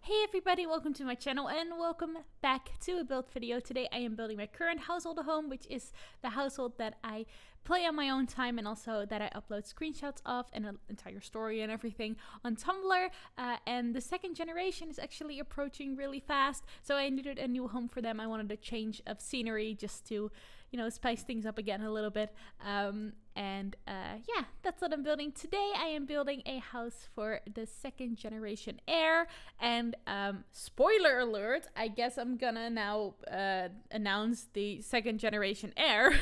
Hey everybody, welcome to my channel and welcome back to a build video. Today I am building my current household home, which is the household that I play on my own time and also that I upload screenshots of and an entire story and everything on Tumblr. And the second generation is actually approaching really fast, so I needed a new home for them. I wanted a change of scenery just to, spice things up again a little bit. Yeah, that's what I'm building today. I am building a house for the second generation heir, and spoiler alert, I guess I'm gonna now announce the second generation heir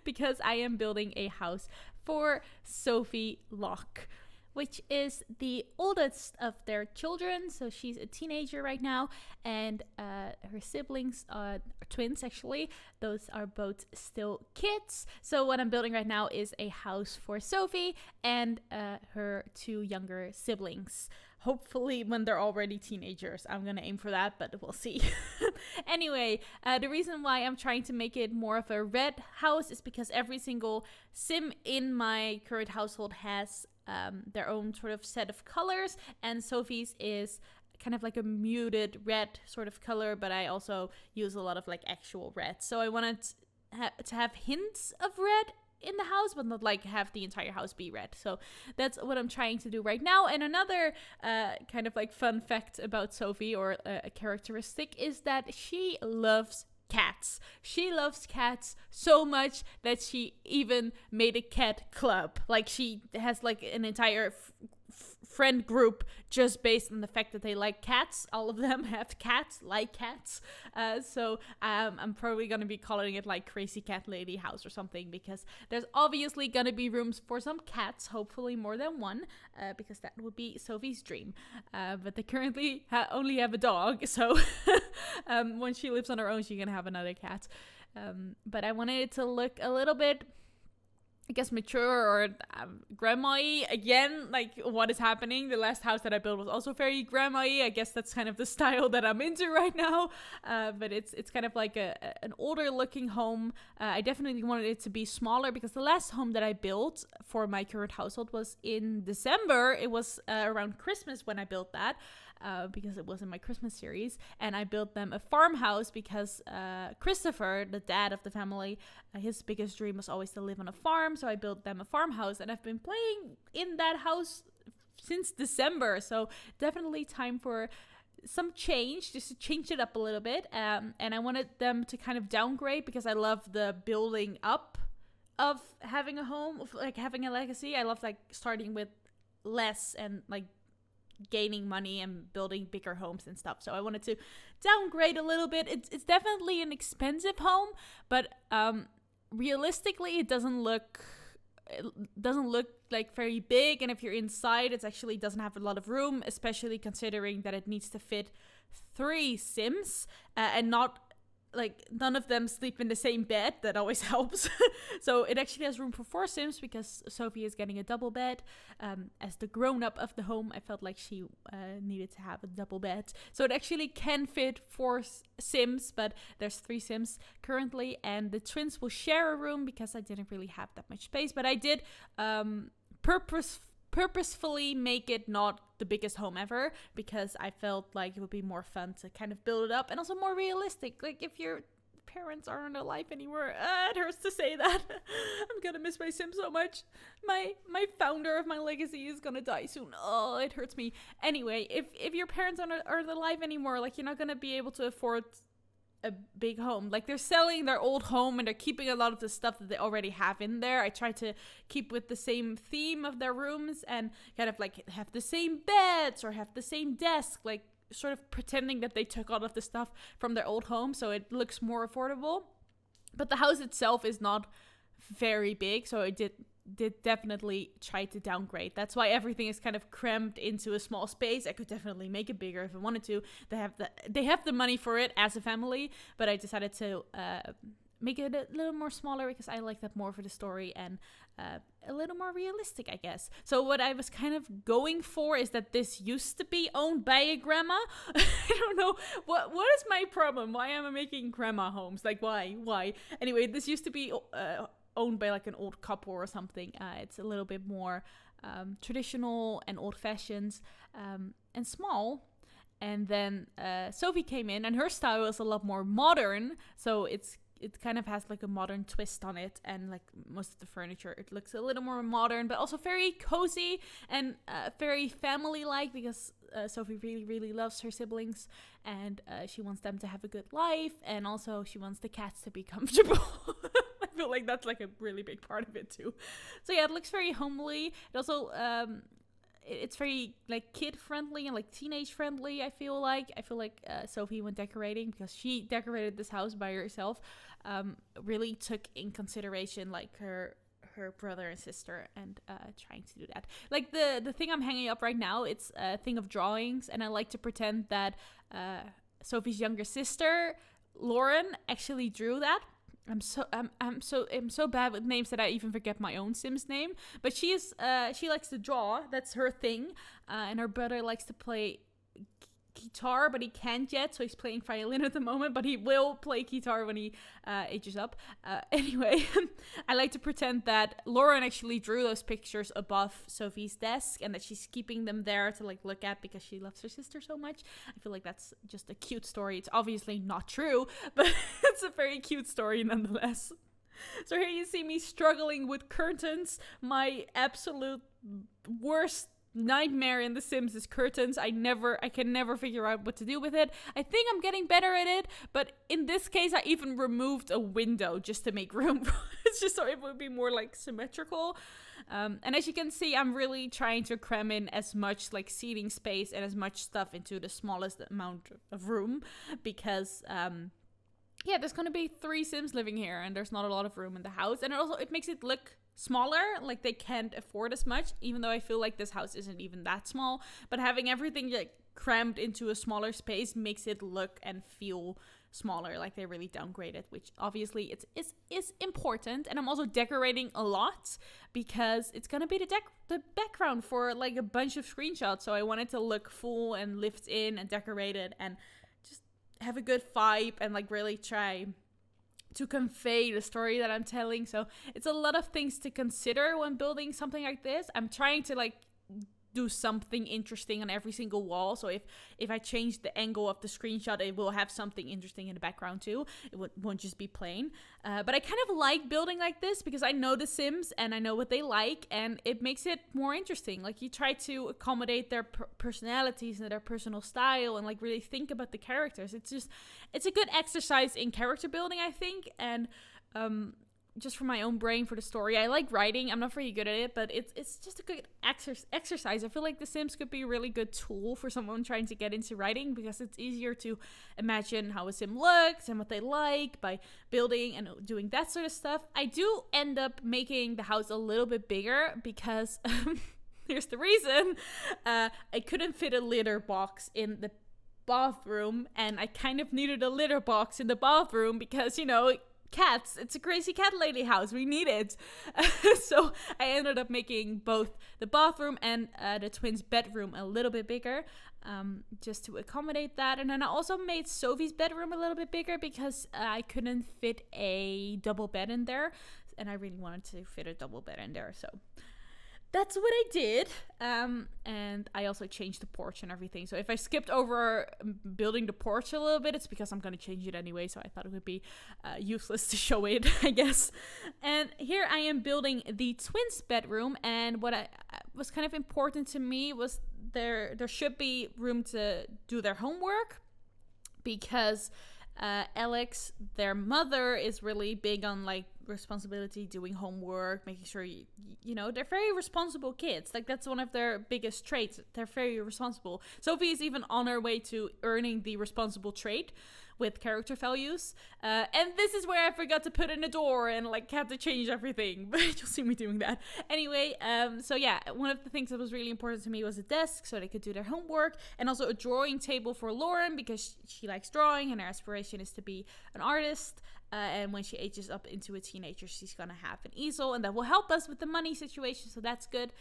because I am building a house for Sophie Locke, which is the oldest of their children. So she's a teenager right now, and her siblings are twins, actually. Those are both still kids. So what I'm building right now is a house for Sophie and her two younger siblings. Hopefully when they're already teenagers. I'm gonna aim for that, but we'll see. Anyway, the reason why I'm trying to make it more of a red house is because every single sim in my current household has their own sort of set of colors, and Sophie's is kind of like a muted red sort of color, but I also use a lot of like actual red. So I wanted to have hints of red in the house, but not like have the entire house be red. So that's what I'm trying to do right now. And another kind of like fun fact about Sophie, or a characteristic, is that she loves cats. She loves cats so much that she even made a cat club. Like, she has like an entire friend group just based on the fact that they like cats. All of them have cats, like cats. So I'm probably gonna be calling it like Crazy Cat Lady House or something, because there's obviously gonna be rooms for some cats, hopefully more than one, because that would be Sophie's dream. But they currently only have a dog, so when she lives on her own, she can have another cat. But I wanted it to look a little bit, I guess, mature or grandma-y again. Like, what is happening? The last house that I built was also very grandma-y. I guess that's kind of the style that I'm into right now. But it's kind of like an older looking home. I definitely wanted it to be smaller because the last home that I built for my current household was in December. It was around Christmas when I built that. Because it was in my Christmas series, and I built them a farmhouse because Christopher, the dad of the family, his biggest dream was always to live on a farm, so I built them a farmhouse, and I've been playing in that house since December, so definitely time for some change, just to change it up a little bit. And I wanted them to kind of downgrade because I love the building up of having a home, of like having a legacy. I love like starting with less and like gaining money and building bigger homes and stuff. So I wanted to downgrade a little bit. It's definitely an expensive home, but realistically it doesn't look like very big, and if you're inside, it actually doesn't have a lot of room, especially considering that it needs to fit 3 Sims, and not like none of them sleep in the same bed. That always helps. So it actually has room for 4 Sims because Sophie is getting a double bed. As the grown-up of the home, I felt like she needed to have a double bed. So it actually can fit 4 Sims, but there's 3 Sims currently, and the twins will share a room because I didn't really have that much space. But I did purposefully make it not the biggest home ever, because I felt like it would be more fun to kind of build it up, and also more realistic. Like, if your parents aren't alive anymore, it hurts to say that. I'm gonna miss my Sim so much. My founder of my legacy is gonna die soon. Oh, it hurts me. Anyway, if your parents aren't alive anymore, like, you're not gonna be able to afford a big home. Like, they're selling their old home and they're keeping a lot of the stuff that they already have in there. I try to keep with the same theme of their rooms and kind of like have the same beds or have the same desk, like sort of pretending that they took all of the stuff from their old home so it looks more affordable. But the house itself is not very big, so I did definitely try to downgrade. That's why everything is kind of crammed into a small space. I could definitely make it bigger if I wanted to. They have the money for it as a family, but I decided to make it a little more smaller because I like that more for the story and a little more realistic, I guess. So what I was kind of going for is that this used to be owned by a grandma. I don't know what is my problem. Why am I making grandma homes? Like, why? Anyway, this used to be owned by like an old couple or something. It's a little bit more traditional and old-fashioned and small. And then Sophie came in, and her style is a lot more modern. So it kind of has like a modern twist on it, and like most of the furniture, it looks a little more modern, but also very cozy and very family-like, because Sophie really, really loves her siblings, and she wants them to have a good life, and also she wants the cats to be comfortable. I feel like that's like a really big part of it too. So yeah, it looks very homely. It also it's very like kid friendly and like teenage friendly. I feel like Sophie, when decorating, because she decorated this house by herself, really took in consideration like her brother and sister, and trying to do that. Like the thing I'm hanging up right now, it's a thing of drawings, and I like to pretend that Sophie's younger sister Lauren actually drew that. I'm so bad with names that I even forget my own Sim's name. But she likes to draw. That's her thing. And her brother likes to play guitar, but he can't yet, so he's playing violin at the moment, but he will play guitar when he ages up. Anyway, I like to pretend that Lauren actually drew those pictures above Sophie's desk, and that she's keeping them there to like look at because she loves her sister so much. I feel like that's just a cute story. It's obviously not true, but it's a very cute story nonetheless. So here you see me struggling with curtains. My absolute worst nightmare in The Sims is curtains. I can never figure out what to do with it. I think I'm getting better at it, but in this case I even removed a window just to make room. It's just so it would be more like symmetrical. And as you can see, I'm really trying to cram in as much like seating space and as much stuff into the smallest amount of room, because yeah, there's gonna be 3 Sims living here, and there's not a lot of room in the house, and it makes it look smaller, like they can't afford as much, even though I feel like this house isn't even that small. But having everything like crammed into a smaller space makes it look and feel smaller, like they really downgraded, which obviously is important. And I'm also decorating a lot because it's gonna be the background for like a bunch of screenshots, so I want it to look full and lived in and decorated and just have a good vibe and like really try to convey the story that I'm telling. So it's a lot of things to consider when building something like this. I'm trying to like do something interesting on every single wall. So if I change the angle of the screenshot, it will have something interesting in the background too. It won't just be plain. But I kind of like building like this because I know the Sims and I know what they like, and it makes it more interesting. Like you try to accommodate their personalities and their personal style, and like really think about the characters. It's a good exercise in character building, I think. And just for my own brain, for the story, I like writing. I'm not very good at it, but it's just a good exercise. I feel like The Sims could be a really good tool for someone trying to get into writing, because it's easier to imagine how a Sim looks and what they like by building and doing that sort of stuff. I do end up making the house a little bit bigger because here's the reason. I couldn't fit a litter box in the bathroom, and I kind of needed a litter box in the bathroom because, you know, cats. It's a crazy cat lady house. We need it. So I ended up making both the bathroom and the twins' bedroom a little bit bigger, just to accommodate that. And then I also made Sophie's bedroom a little bit bigger because I couldn't fit a double bed in there, and I really wanted to fit a double bed in there. So that's what I did. And I also changed the porch and everything. So if I skipped over building the porch a little bit, it's because I'm going to change it anyway. So I thought it would be useless to show it, I guess. And here I am building the twins' bedroom. And what was kind of important to me was there should be room to do their homework, because Alex, their mother, is really big on like responsibility, doing homework, making sure you know, they're very responsible kids. Like that's one of their biggest traits. They're very responsible. Sophie is even on her way to earning the responsible trait with character values. And this is where I forgot to put in a door and like had to change everything. But you'll see me doing that. Anyway, so yeah, one of the things that was really important to me was a desk so they could do their homework, and also a drawing table for Lauren because she likes drawing and her aspiration is to be an artist. And when she ages up into a teenager, she's gonna have an easel, and that will help us with the money situation, so that's good.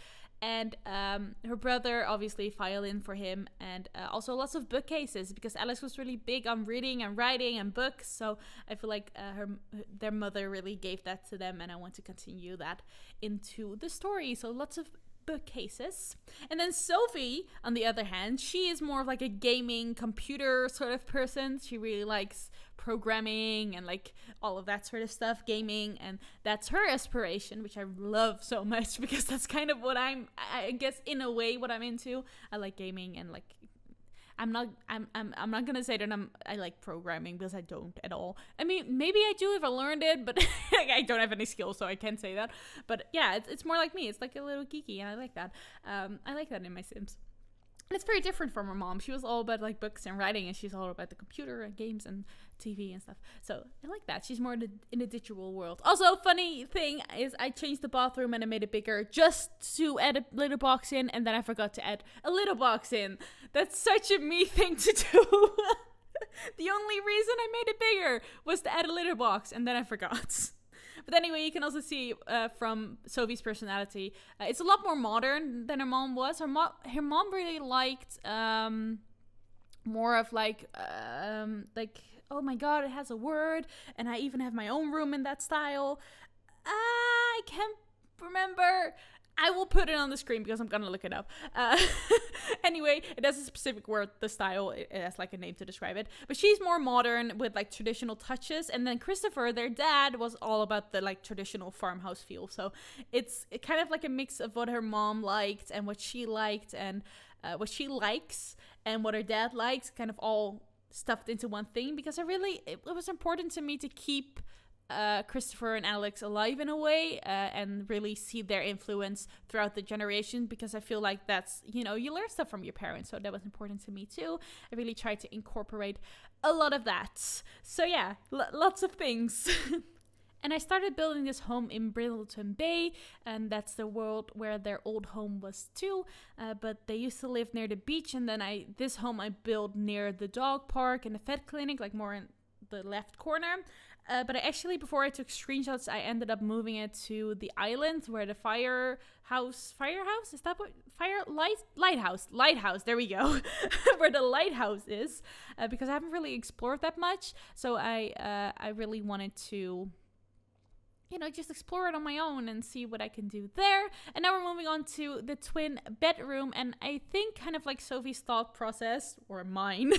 And her brother, obviously, violin for him, and also lots of bookcases, because Alex was really big on reading and writing and books, so I feel like their mother really gave that to them, and I want to continue that into the story. So lots of bookcases. And then Sophie, on the other hand, she is more of like a gaming computer sort of person. She really likes programming and like all of that sort of stuff, gaming, and that's her aspiration, which I love so much because that's kind of what I guess in a way what I'm into. I like gaming and like I'm not gonna say that I like programming because I don't at all. I mean, maybe I do if I learned it, but I don't have any skills, so I can't say that. But yeah, it's more like me. It's like a little geeky, and I like that. I like that in my Sims. And it's very different from her mom. She was all about like books and writing, and she's all about the computer and games and TV and stuff. So I like that. She's more in the digital world. Also, funny thing is I changed the bathroom and I made it bigger just to add a litter box in, and then I forgot to add a litter box in. That's such a me thing to do. The only reason I made it bigger was to add a litter box, and then I forgot. But anyway, you can also see from Sophie's personality, it's a lot more modern than her mom was. Her mom really liked more of like, oh my god, it has a word, and I even have my own room in that style. I can't remember. I will put it on the screen because I'm gonna look it up. Anyway, it has a specific word, the style, it has like a name to describe it. But she's more modern with like traditional touches. And then Christopher, their dad, was all about the like traditional farmhouse feel. So it's kind of like a mix of what her mom liked and what she liked and what she likes and what her dad likes, kind of all stuffed into one thing. Because it was important to me to keep Christopher and Alex alive in a way, and really see their influence throughout the generation, because I feel like that's, you learn stuff from your parents, so that was important to me too. I really tried to incorporate a lot of that. So yeah, lots of things. And I started building this home in Brindleton Bay, and that's the world where their old home was too. But they used to live near the beach, and then this home I built near the dog park and the vet clinic, like more in the left corner. But before I took screenshots, I ended up moving it to the island where the firehouse, is that what, lighthouse, there we go, where the lighthouse is, because I haven't really explored that much. So I really wanted to, just explore it on my own and see what I can do there. And now we're moving on to the twin bedroom. And I think kind of like Sophie's thought process, or mine,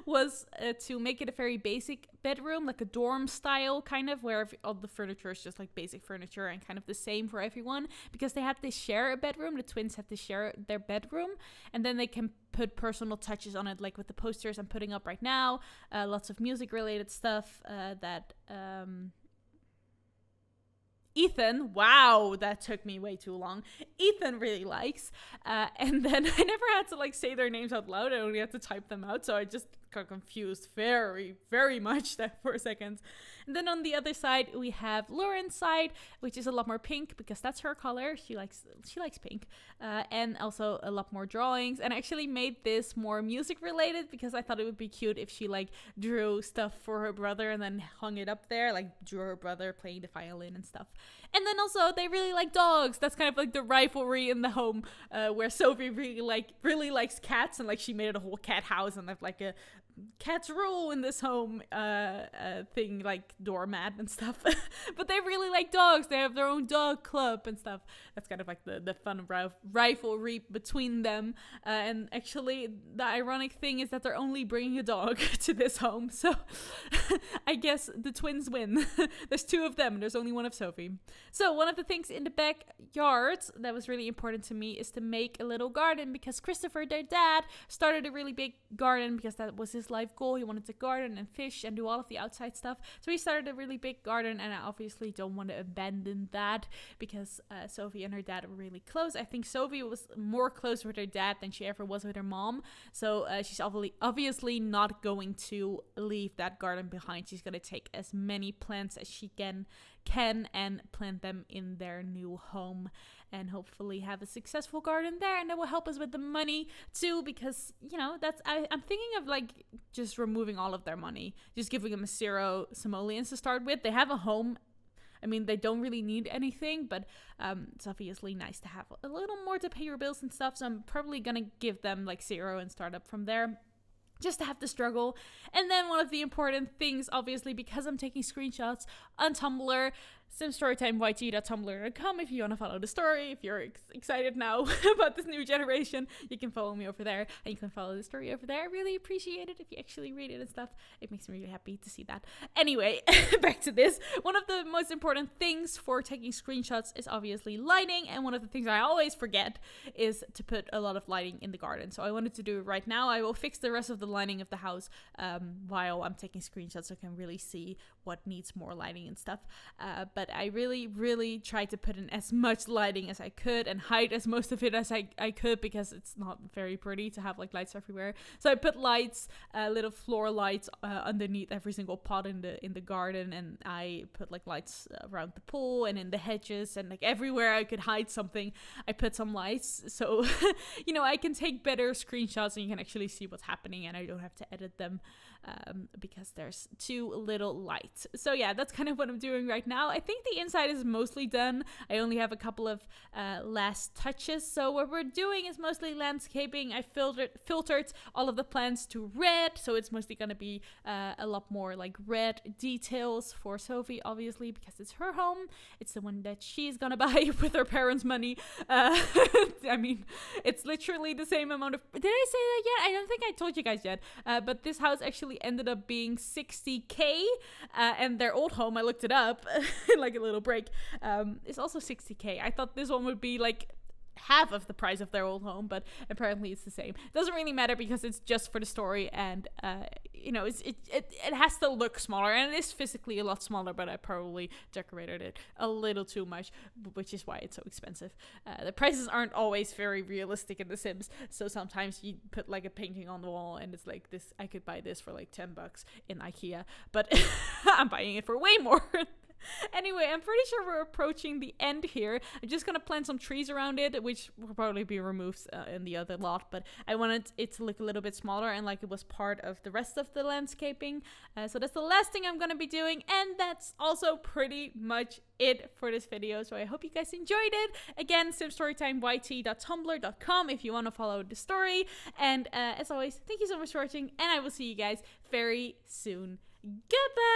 was to make it a very basic bedroom, like a dorm style kind of, where all the furniture is just like basic furniture and kind of the same for everyone, because they had to share a bedroom. The twins had to share their bedroom, and then they can put personal touches on it, like with the posters I'm putting up right now, lots of music related stuff that Ethan, wow, that took me way too long. Ethan really likes. And then I never had to like say their names out loud. I only had to type them out. So I just got confused very, very much there for a second. And then on the other side, we have Lauren's side, which is a lot more pink because that's her color. She likes pink. And also a lot more drawings. And I actually made this more music related because I thought it would be cute if she like drew stuff for her brother and then hung it up there, like drew her brother playing the violin and stuff. And then also they really like dogs. That's kind of like the rivalry in the home, where Sophie really likes cats, and like she made it a whole cat house and have like a cats rule in this home thing, like doormat and stuff. But they really like dogs. They have their own dog club and stuff. That's kind of like the fun rivalry between them. And actually the ironic thing is that they're only bringing a dog to this home, so I guess the twins win. There's two of them, there's only one of Sophie. So one of the things in the backyard that was really important to me is to make a little garden, because Christopher, their dad, started a really big garden because that was his life goal. He wanted to garden and fish and do all of the outside stuff. So he started a really big garden, and I obviously don't want to abandon that because Sophie and her dad were really close. I think Sophie was more close with her dad than she ever was with her mom. So she's obviously not going to leave that garden behind. She's going to take as many plants as she can and plant them in their new home, and hopefully have a successful garden there. And that will help us with the money too, because I'm thinking of like just removing all of their money, just giving them 0 simoleons to start with. They have a home. I mean, they don't really need anything, but it's obviously nice to have a little more to pay your bills and stuff. So I'm probably gonna give them like 0 and start up from there, just to have the struggle. And then one of the important things, obviously, because I'm taking screenshots on Tumblr, simstorytimeyt.tumblr.com if you want to follow the story. If you're excited now about this new generation, you can follow me over there, and you can follow the story over there. I really appreciate it if you actually read it and stuff. It makes me really happy to see that. Anyway, back to this. One of the most important things for taking screenshots is obviously lighting, and one of the things I always forget is to put a lot of lighting in the garden. So I wanted to do it right now. I will fix the rest of the lighting of the house while I'm taking screenshots so I can really see what needs more lighting and stuff. But I really tried to put in as much lighting as I could and hide as most of it as I could, because it's not very pretty to have like lights everywhere. So I put lights, little floor lights underneath every single pot in the garden, and I put like lights around the pool and in the hedges, and like everywhere I could hide something I put some lights, so you know, I can take better screenshots and you can actually see what's happening, and I don't have to edit them because there's too little light. So yeah, that's kind of what I'm doing right now. I think the inside is mostly done. I only have a couple of last touches. So what we're doing is mostly landscaping. I filtered all of the plants to red, so it's mostly going to be a lot more like red details for Sophie, obviously, because it's her home. It's the one that she's gonna buy with her parents' money. I mean, it's literally the same amount of... Did I say that yet? I don't think I told you guys yet. But this house actually ended up being 60k, and their old home, I looked it up, like a little break, is also 60k. I thought this one would be like half of the price of their old home, but apparently it's the same. Doesn't really matter because it's just for the story, and you know, it has to look smaller, and it is physically a lot smaller, but I probably decorated it a little too much, which is why it's so expensive. The prices aren't always very realistic in The Sims, so sometimes you put like a painting on the wall and it's like this, I could buy this for like $10 in IKEA, but I'm buying it for way more. Anyway, I'm pretty sure we're approaching the end here. I'm just gonna plant some trees around it, which will probably be removed in the other lot, but I wanted it to look a little bit smaller and like it was part of the rest of the landscaping. So that's the last thing I'm gonna be doing, and that's also pretty much it for this video. So I hope you guys enjoyed it. Again, simstorytimeyt.tumblr.com if you want to follow the story. And as always, thank you so much for watching, and I will see you guys very soon. Goodbye!